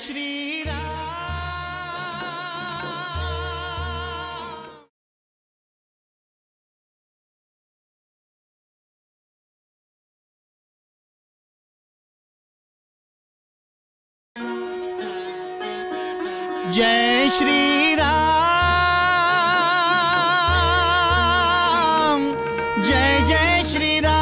श्री राम। जय श्री राम, जय जय श्री राम।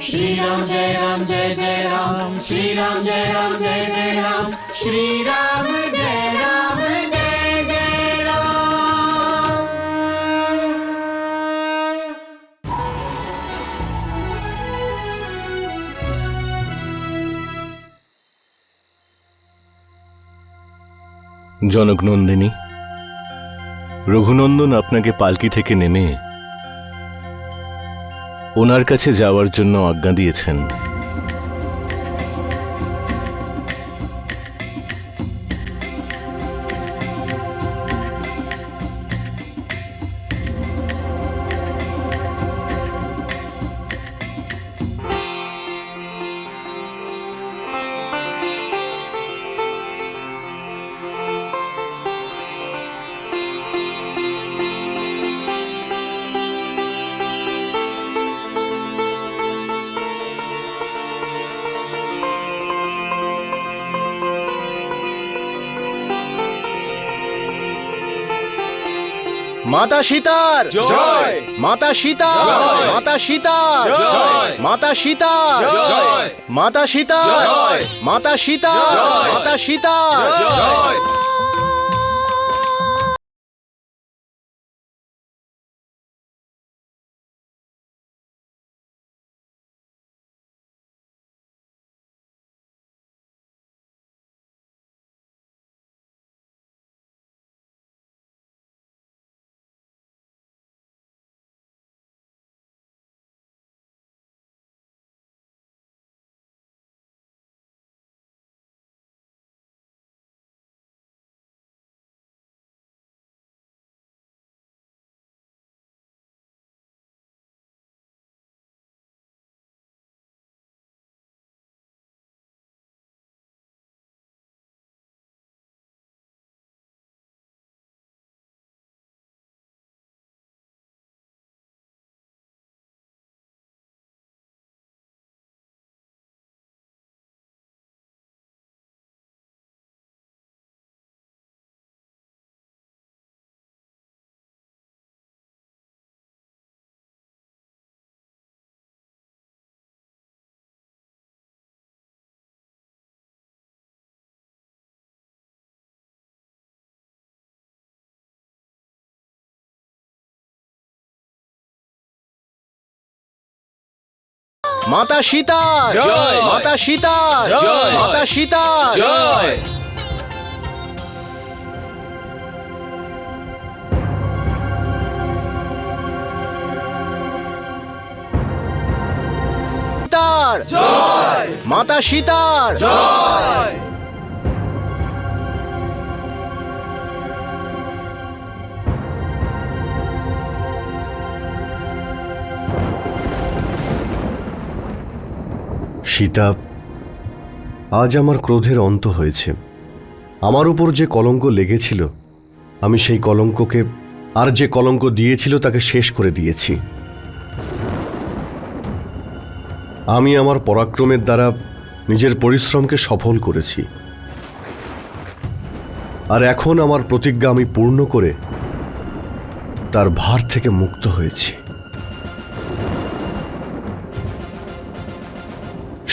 श्री राम जय राम जय जय राम, श्री राम जय राम जय जय राम, श्री राम जय राम जय जय राम। জনকনন্দিনী, রঘুনন্দন আপনাকে পালকি থেকে নেমে ওনার কাছে যাওয়ার জন্য আজ্ঞা দিয়েছেন। माता सीतार जय, माता सीतार जय, माता सीतार जय, माता सीतार जय, माता सीतार जय, माता सीतार जय, माता सीतार जय। माता सीतार जय, माता सीतार जय, माता सीतार जय। सीतार जय, माता सीतार जय। সীতা, আজ আমার ক্রোধের অন্ত হয়েছে। আমার উপর যে কলঙ্ক লেগেছিল, আমি সেই কলঙ্ককে আর যে কলঙ্ক দিয়েছিল তাকে শেষ করে দিয়েছি। আমি আমার পরাক্রমের দ্বারা নিজের পরিশ্রমকে সফল করেছি, আর এখন আমার প্রতিজ্ঞা আমি পূর্ণ করে তার ভার থেকে মুক্ত হয়েছি।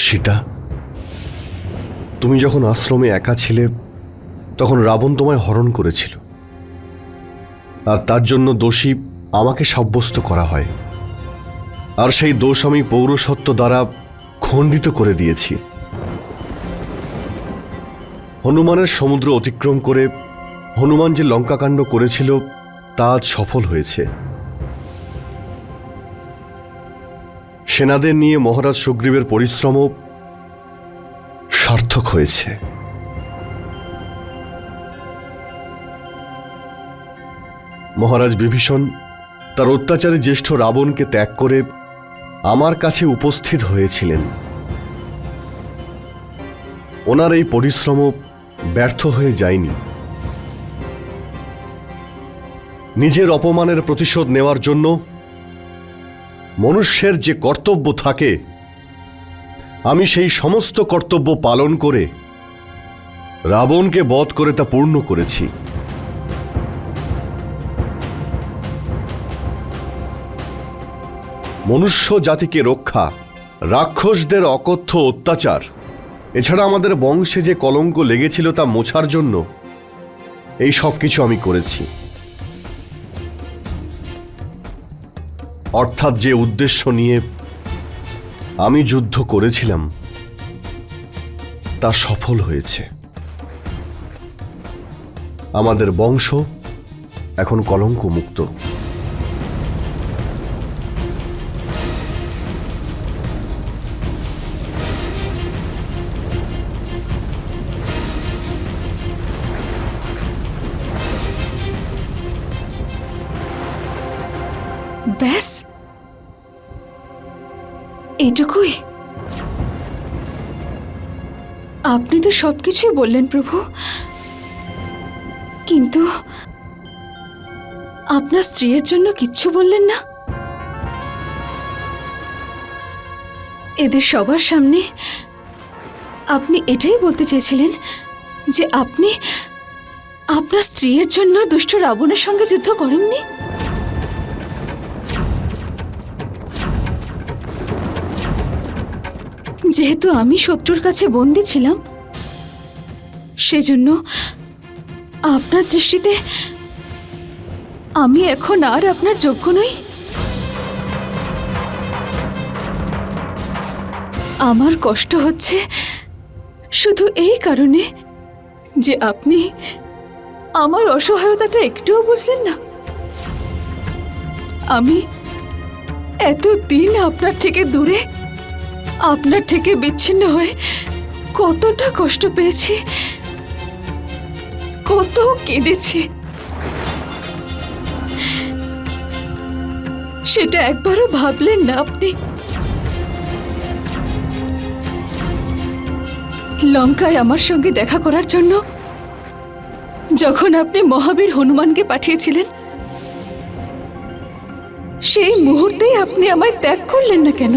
সীতা, তুমি যখন আশ্রমে একা ছিলে তখন রাবণ তোমায় হরণ করেছিল, আর তার জন্য দোষী আমাকে সাব্যস্ত করা হয়, আর সেই দোষ আমি পৌরসত্ব দ্বারা খণ্ডিত করে দিয়েছি। হনুমানের সমুদ্র অতিক্রম করে হনুমান যে লঙ্কাকাণ্ড করেছিল তা আজ সফল হয়েছে। সেনাদের নিয়ে মহারাজ সুগ্রীবের পরিশ্রমও সার্থক হয়েছে। মহারাজ বিভীষণ তার অত্যাচারী জ্যেষ্ঠ রাবণকে ত্যাগ করে আমার কাছে উপস্থিত হয়েছিলেন। ওনার এই পরিশ্রমও ব্যর্থ হয়ে যায়নি। নিজের অপমানের প্রতিশোধ নেওয়ার জন্য মনুষ্যের যে কর্তব্য থাকে, আমি সেই সমস্ত কর্তব্য পালন করে রাবণকে বধ করে তা পূর্ণ করেছি। মনুষ্য জাতিকে রক্ষা, রাক্ষসদের অকথ্য অত্যাচার, এছাড়া আমাদের বংশে যে কলঙ্ক লেগেছিল তা মোছার জন্য এই সব কিছু আমি করেছি। অর্থাৎ যে উদ্দেশ্য নিয়ে আমি যুদ্ধ করেছিলাম তা সফল হয়েছে। আমাদের বংশ এখন কলঙ্ক মুক্ত। ব্যাস এইটুকুই? আপনি তো সবকিছুই বললেন প্রভু, কিন্তু আপনার স্ত্রীর জন্য কিচ্ছু বললেন না। এদের সবার সামনে আপনি এটাই বলতে চেয়েছিলেন যে আপনি আপনার স্ত্রীর জন্য দুষ্ট রাবণের সঙ্গে যুদ্ধ করেননি? যেহেতু আমি শত্রুর কাছে বন্দী ছিলাম, সেজন্য আপনার দৃষ্টিতে আমি এখন আর আপনার যোগ্য নই? আমার কষ্ট হচ্ছে শুধু এই কারণে যে আপনি আমার অসহায়তাটা একটুও বুঝলেন না। আমি এতদিন আপনার থেকে দূরে, আপনার থেকে বিচ্ছিন্ন হয়ে কতটা কষ্ট পেয়েছি, কত কেঁদেছি, সেটা একবারও ভাবলেন না আপনি? লঙ্কায় আমার সঙ্গে দেখা করার জন্য যখন আপনি মহাবীর হনুমানকে পাঠিয়েছিলেন, সেই মুহূর্তেই আপনি আমায় ত্যাগ করলেন না কেন?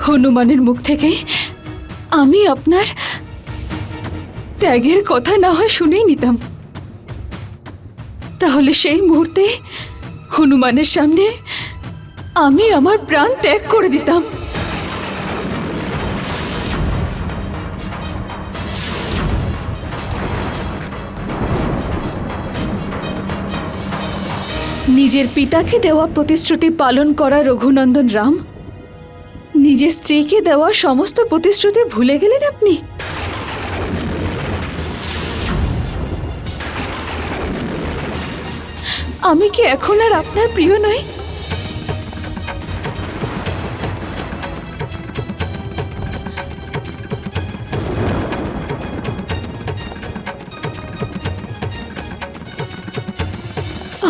হনুমানের মুখ থেকেই আমি আপনার ত্যাগের কথা না হয় শুনেই নিতাম, তাহলে সেই মুহূর্তে হনুমানের সামনে আমি আমার প্রাণ ত্যাগ করে দিতাম। নিজের পিতাকে দেওয়া প্রতিশ্রুতি পালন করা রঘুনন্দন রাম নিজের স্ত্রীকে দেওয়া সমস্ত প্রতিশ্রুতি ভুলে গেলেন আপনি? আমি কি এখন আর আপনার প্রিয় নই?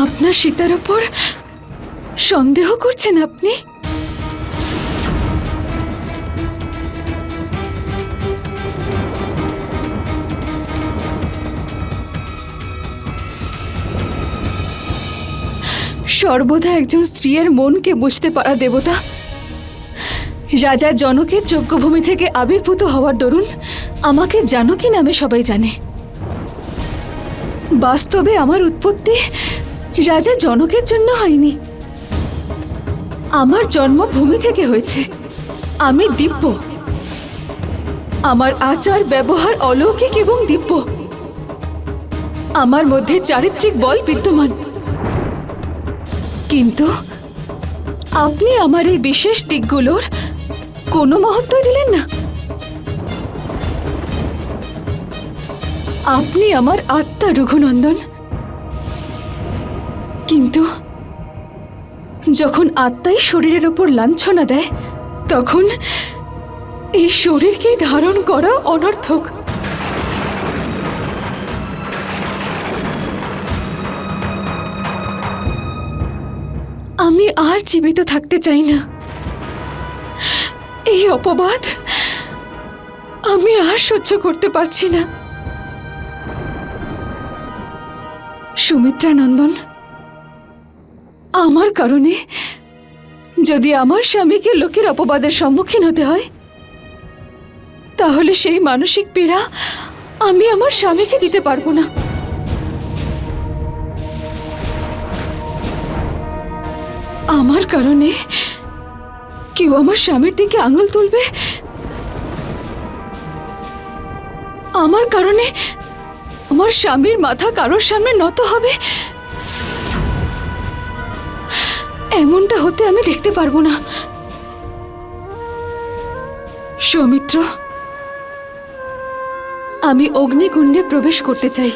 আপনার সীতার উপর সন্দেহ করছেন আপনি? সর্বদা একজন স্ত্রীর মনকে বুঝতে পারা দেবতা রাজা জনকের যজ্ঞভূমি থেকে আবির্ভূত হওয়ার দরুন আমাকে জানকী নামে সবাই জানে। বাস্তবে আমার উৎপত্তি রাজা জনকের জন্য হয়নি, আমার জন্মভূমি থেকে হয়েছে। আমি দিব্য, আমার আচার ব্যবহার অলৌকিক এবং দিব্য। আমার মধ্যে চারিত্রিক বল বিদ্যমান, কিন্তু আপনি আমার এই বিশেষ দিকগুলোর কোনো মহত্বই দিলেন না। আপনি আমার আত্মা রঘুনন্দন, কিন্তু যখন আত্মাই শরীরের ওপর লাঞ্ছনা দেয় তখন এই শরীরকে ধারণ করা অনর্থক। আমি আর জীবিত থাকতে চাই না। এই অপবাদ আমি আর সহ্য করতে পারছি না। সুমিত্রা নন্দন, আমার কারণে যদি আমার স্বামীকে লোকের অপবাদের সম্মুখীন হতে হয়, তাহলে সেই মানসিক পীড়া আমি আমার স্বামীকে দিতে পারবো না। আমার কারণে কেউ আমার স্বামীর দিকে আঙুল তুলবে, আমার কারণে আমার স্বামীর মাথা কারোর সামনে নত হবে, এমনটা হতে আমি দেখতে পারবো না। সৌমিত্র, আমি অগ্নিকুণ্ডে প্রবেশ করতে চাই।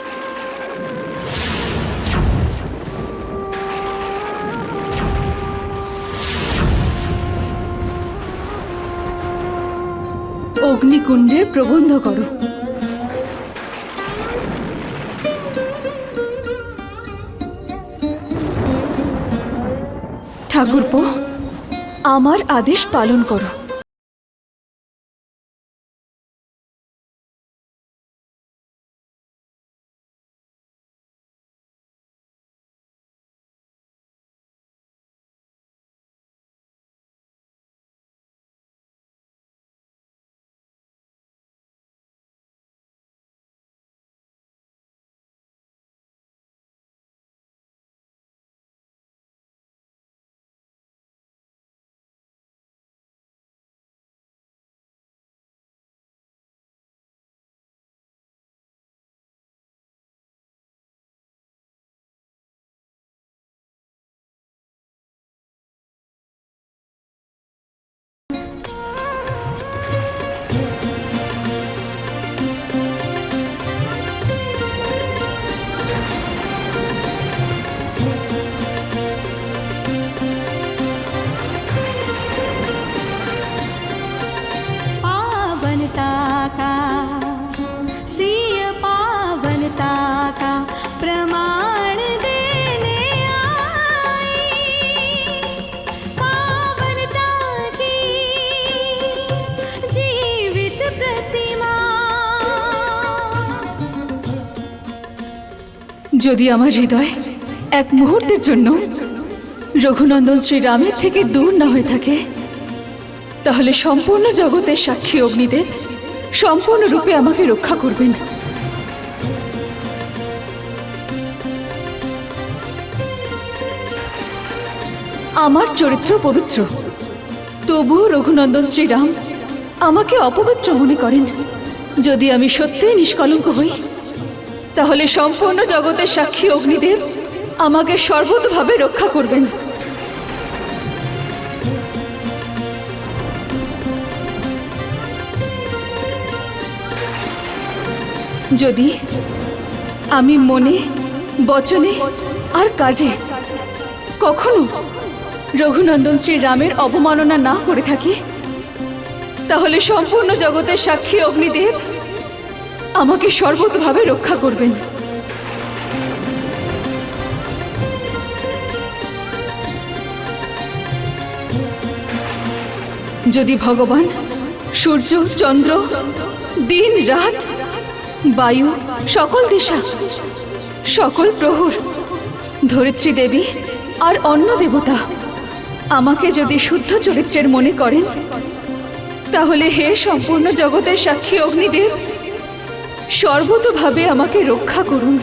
অগ্নিকুণ্ডের প্রবন্ধ করো। ঠাকুরপো, আমার আদেশ পালন করো। प्रमाण देने आई, पावनता की जीवित प्रतिमा। যদি আমার হৃদয় এক মুহূর্তের জন্য রঘুনন্দন শ্রীরামের থেকে দূর না হয়ে থাকে, তাহলে সম্পূর্ণ জগতের সাক্ষী অগ্নিদেব সম্পূর্ণরূপে আমাকে রক্ষা করবেন। আমার চরিত্র পবিত্র, তবুও রঘুনন্দন শ্রীরাম আমাকে অপবিত্র মনে করেন। যদি আমি সত্যিই নিষ্কলঙ্ক হই, তাহলে সম্পূর্ণ জগতের সাক্ষী অগ্নিদেব আমাকে সর্বতভাবে রক্ষা করবেন। যদি আমি মনে, বচনে আর কাজে কখনো রঘুনন্দন শ্রীরামের অবমাননা না করে থাকি, তাহলে সম্পূর্ণ জগতের সাক্ষী অগ্নিদেব আমাকে সর্বতভাবে রক্ষা করবেন। যদি ভগবান সূর্য, চন্দ্র, দিন রাত, বায়ু, সকল দিশা, সকল প্রহর, ধরিত্রী দেবী আর অন্য দেবতা আমাকে যদি শুদ্ধ চরিত্রের মনে করেন, তাহলে হে সম্পূর্ণ জগতের সাক্ষী অগ্নিদেব, সর্বতোভাবে আমাকে রক্ষা করুন।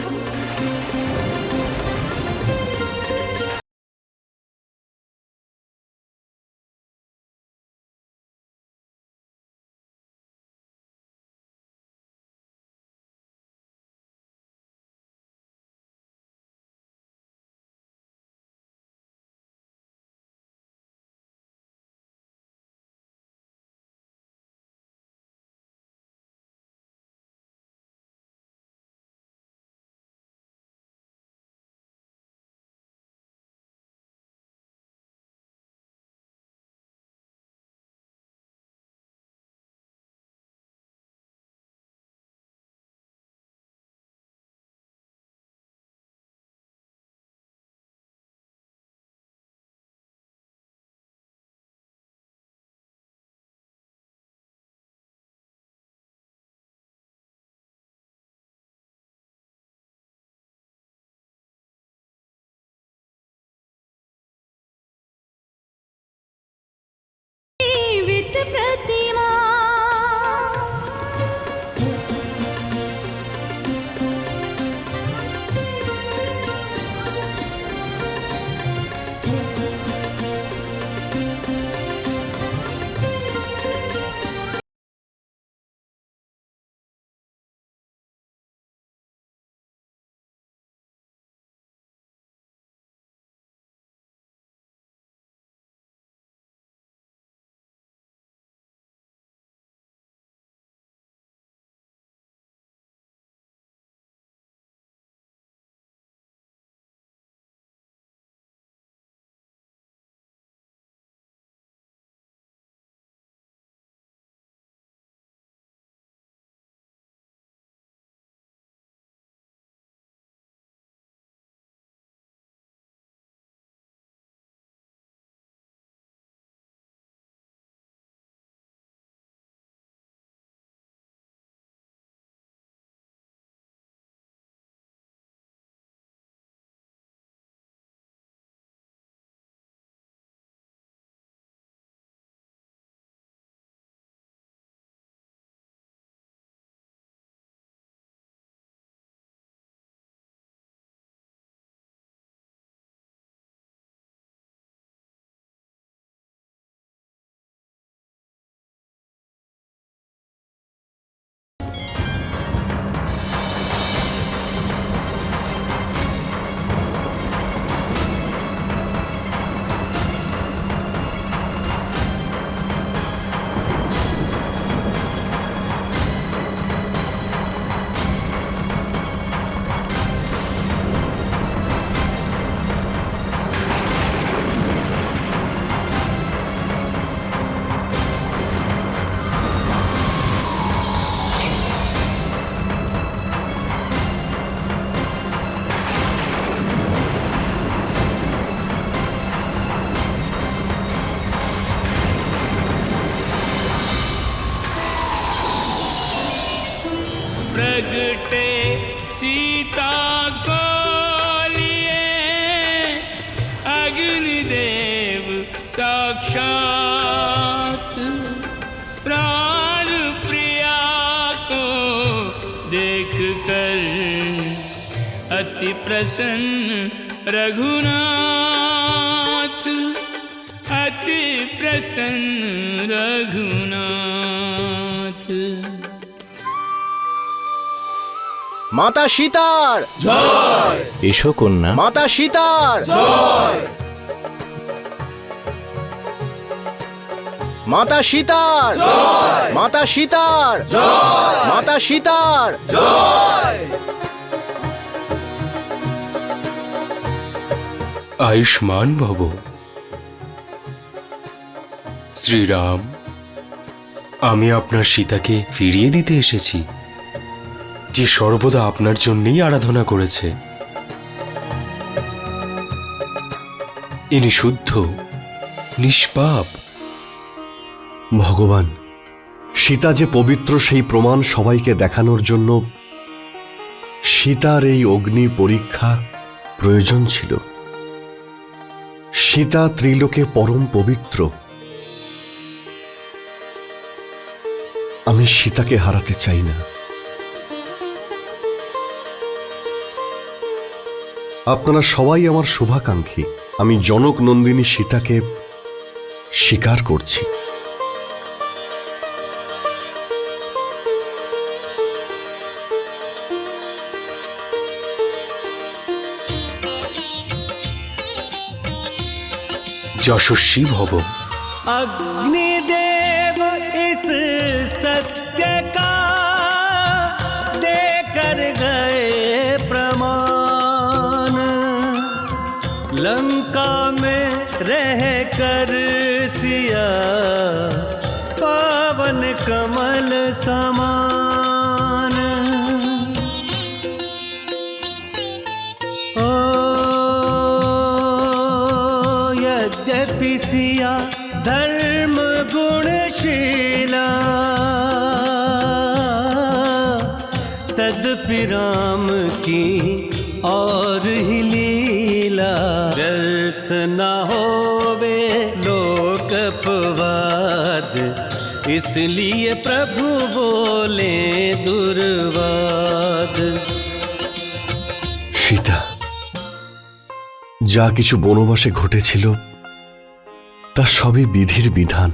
प्रतिमा प्रगटे सीता को लिए अग्निदेव साक्षात, प्राण प्रिया को देख कर अति प्रसन्न रघुनाथ, अति प्रसन्न रघुनाथ। মাতা সীতার জয়। এসো কন্যা। মাতা সীতার জয়। মাতা সীতার জয়। মাতা সীতার জয়। মাতা সীতার জয়। আয়ুষ্মান ভব। শ্রীরাম, আমি আপনার সীতাকে ফিরিয়ে দিতে এসেছি, যে সর্বদা আপনার জন্যই আরাধনা করেছে। ইনি শুদ্ধ, নিষ্পাপ। ভগবান, সীতা যে পবিত্র সেই প্রমাণ সবাইকে দেখানোর জন্য সীতার এই অগ্নি পরীক্ষা প্রয়োজন ছিল। সীতা ত্রিলোকে পরম পবিত্র। আমি সীতাকে হারাতে চাই না। আপনারা সবাই আমার শুভাকাঙ্ক্ষী। আমি জনক নন্দিনী সীতাকে স্বীকার করছি। যশস্বী ভব। अग्निदेव इस सत्य का देकर गए प्रमाण, लंका में रह कर सिया पावन कमल समान। ओ यद्यपि सिया धर्म गुणशीला, तदपि राम की और ही लीला। व्यर्थ न होवे लोक अपवाद, इसलिए प्रभु बोले दुर्वाद। সীতা, যা কিছু বনবাসে ঘটেছিল তা সবই বিধির বিধান।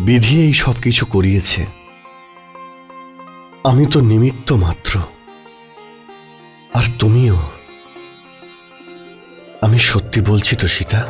বিধি এই সব কিছু করিয়েছে, আমি তো নিমিত্ত মাত্র। আর তুমিও। আমি সত্যি বলছি তো সীতা?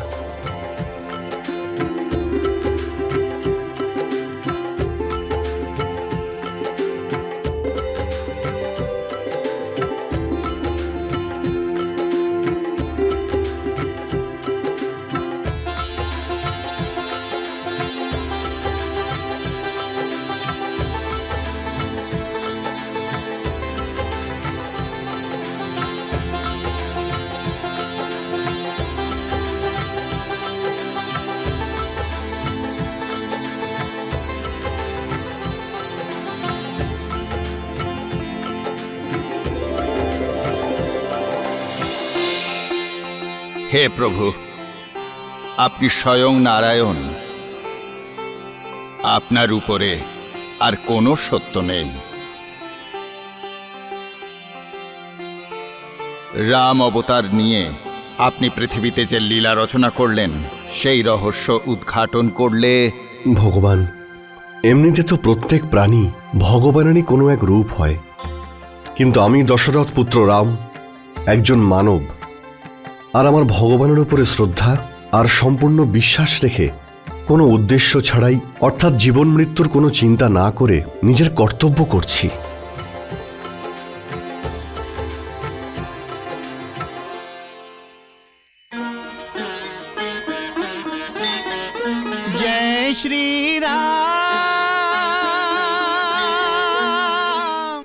হে প্রভু, আপনি স্বয়ং নারায়ণ। আপনার উপরে আর কোনো সত্য নেই। রাম অবতার নিয়ে আপনি পৃথিবীতে যে লীলা রচনা করলেন, সেই রহস্য উদ্ঘাটন করলে। ভগবান, এমনিতে তো প্রত্যেক প্রাণী ভগবানেরই কোনো এক রূপ হয়, কিন্তু আমি দশরথ পুত্র রাম একজন মানব। আর আমার ভগবানের উপরে শ্রদ্ধা আর সম্পূর্ণ বিশ্বাস রেখে কোনো উদ্দেশ্য ছাড়াই, অর্থাৎ জীবন মৃত্যুর কোনো চিন্তা না করে নিজের কর্তব্য করছি। जय श्री राम।